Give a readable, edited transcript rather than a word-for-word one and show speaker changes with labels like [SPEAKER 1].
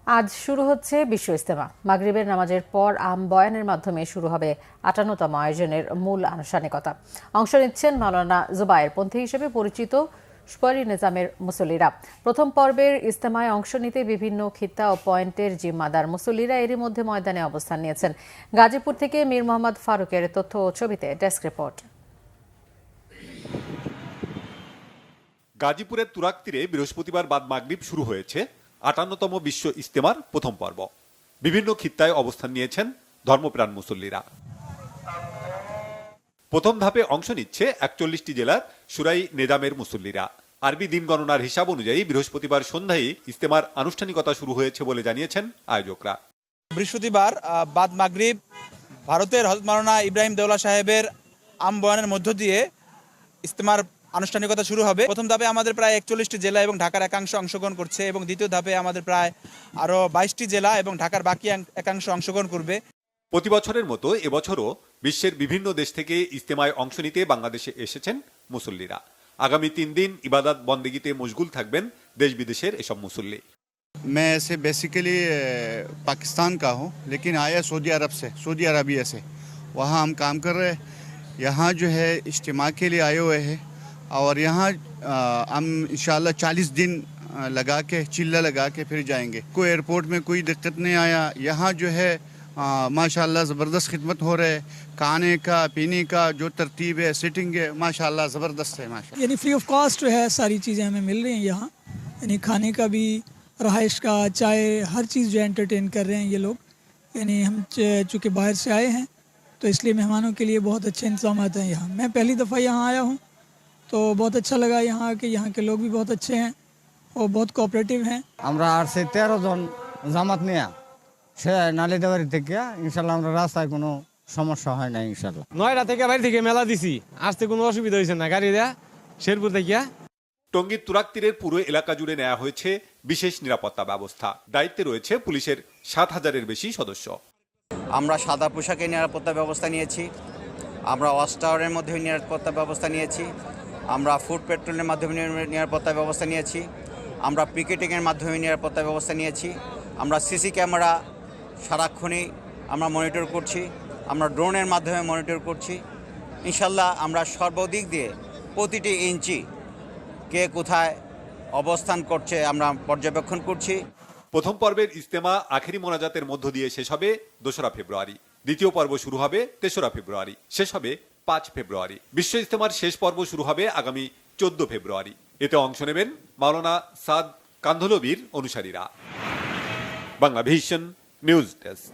[SPEAKER 1] আজ শুরু হচ্ছে বিশ্ব ইজতেমা। মাগরিবের নামাজের পর বয়ানের মাধ্যমে শুরু হবে ৫৮তম আয়োজনের মূল আনুষ্ঠানিকতা। অংশ নিচ্ছেন মাওলানা জুবায়ের পন্থী হিসেবে পরিচিত সুপারি নিজামের মুসল্লিরা। প্রথম পর্বের ইজতেমায় অংশ নিতে বিভিন্ন খিত্তা ও পয়েন্টের জিম্মাদার মুসল্লিরা এরই মধ্যে ময়দানে অবস্থান নিয়েছেন। গাজীপুর থেকে মীর মোহাম্মদ ফারুকের তথ্য ও ছবিতে ডেস্ক রিপোর্ট।
[SPEAKER 2] গাজীপুরের তুরাগ তীরে বৃহস্পতিবার বাদ মাগরিব শুরু হয়েছে ৫৮তম বিশ্ব ইজতেমার প্রথম পর্ব। বিভিন্ন খিত্তায় অবস্থান নিয়েছেন ধর্মপ্রাণ মুসল্লিরা। প্রথম ধাপে অংশ নিচ্ছে ৪১টি জেলার সুরাই নিজামের মুসল্লিরা। আরবি দিন গণনার হিসাব অনুযায়ী বৃহস্পতিবার সন্ধ্যায় ইজতেমার আনুষ্ঠানিকতা শুরু হয়েছে বলে জানিয়েছেন আয়োজকরা।
[SPEAKER 3] বৃহস্পতিবার বাদ মাগরিব ভারতের হযরত মাওলানা ইব্রাহিম দেওলা সাহেবের বয়ানের মধ্য দিয়ে ইজতেমার আনুষ্ঠানিকতা শুরু হবে। প্রথম ধাপে আমাদের প্রায় ৪১টি জেলা এবং ঢাকার একাংশ অংশগ্রহণ করছে এবং দ্বিতীয় ধাপে আমাদের প্রায় আরও ২২টি জেলা এবং ঢাকার বাকি একাংশ অংশগ্রহণ করবে।
[SPEAKER 2] প্রতি বছরের মতো এবছরও বিশ্বের বিভিন্ন দেশ থেকে ইজতেমায় অংশ নিতে বাংলাদেশে এসেছেন মুসল্লিরা। আগামী ৩ দিন ইবাদত বন্দেগীতে মশগুল থাকবেন দেশ বিদেশের এসব মুসল্লি।
[SPEAKER 4] मैं ऐसे बेसिकली पाकिस्तान का हूँ, लेकिन आया सऊदी अरबिया से। वहाँ हम काम कर रहे हैं। यहाँ जो है इज्तिमा के लिए आए हुए हैं और यहाँ हम इंशाल्लाह 40 दिन लगा के चिल्ला लगा के फिर जाएंगे। कोई एयरपोर्ट में कोई दिक्कत नहीं आया। यहाँ जो है माशाल्लाह ज़बरदस्त खिदमत हो रहे है। खाने का पीने का जो तरतीब है, सिटिंग है, माशाल्लाह ज़बरदस्त है। माशाल्लाह
[SPEAKER 5] यानी फ्री ऑफ कॉस्ट जो है सारी चीज़ें हमें मिल रही हैं यहाँ। यानी खाने का भी, रहाइश का, चाय, हर चीज़ जो एंटरटेन कर रहे हैं ये लोग। यानी हम चूँकि बाहर से आए हैं तो इसलिए मेहमानों के लिए बहुत अच्छे इंतजाम हैं यहाँ। मैं पहली दफ़ा यहाँ आया हूँ तो बहुत अच्छा लगा यहाँ के। यहाँ के लोग भी बहुत अच्छे हैं और बहुत कोऑपरेटिव हैं।
[SPEAKER 6] আমরা আসছে ১৩ জন জামাত নিয়ে সে নালিদাবাড়ি থেকে। ইনশাল্লাহ আমরা রাস্তায় কোনো সমস্যা হয় না ইনশাল্লাহ।
[SPEAKER 7] ৯টা থেকে বাড়ি থেকে মেলা দিছি, আসতে কোনো অসুবিধা হয়েছে না। গাড়ি দেয়া শেরপুর থেকে।
[SPEAKER 2] টঙ্গীর তুরাগ তীরের পুরো এলাকা জুড়ে নেওয়া হয়েছে বিশেষ নিরাপত্তা ব্যবস্থা। দায়িত্বে রয়েছে পুলিশের ৭,০০০-এর বেশি সদস্য।
[SPEAKER 8] আমরা সাদা পোশাকে নিরাপত্তা ব্যবস্থা নিয়েছি, আমরা ওয়াচ টাওয়ারের মধ্যে নিরাপত্তা ব্যবস্থা নিয়েছি, আমরা ফুড পেট্রোলের মাধ্যমে নিরাপত্তা ব্যবস্থা নিয়েছি, আমরা পিকেটিংয়ের মাধ্যমে নিরাপত্তা ব্যবস্থা নিয়েছি, আমরা সিসি ক্যামেরা সারাক্ষণই আমরা মনিটর করছি, আমরা ড্রোনের মাধ্যমে মনিটর করছি। ইনশাল্লাহ আমরা সর্বদিক দিয়ে প্রতিটি ইঞ্চি কে কোথায় অবস্থান করছে আমরা পর্যবেক্ষণ করছি।
[SPEAKER 2] প্রথম পর্বের ইজতেমা আখেরি মোনাজাতের মধ্য দিয়ে শেষ হবে ২রা ফেব্রুয়ারি। দ্বিতীয় পর্ব শুরু হবে ৩রা ফেব্রুয়ারি, শেষ হবে ৫ ফেব্রুয়ারি। বিশ্ব ইজতেমার শেষ পর্ব শুরু হবে আগামী ১৪ ফেব্রুয়ারি। এতে অংশ নেবেন মাওলানা সাদ কান্ধলবির অনুসারীরা। Bangla vision news desk.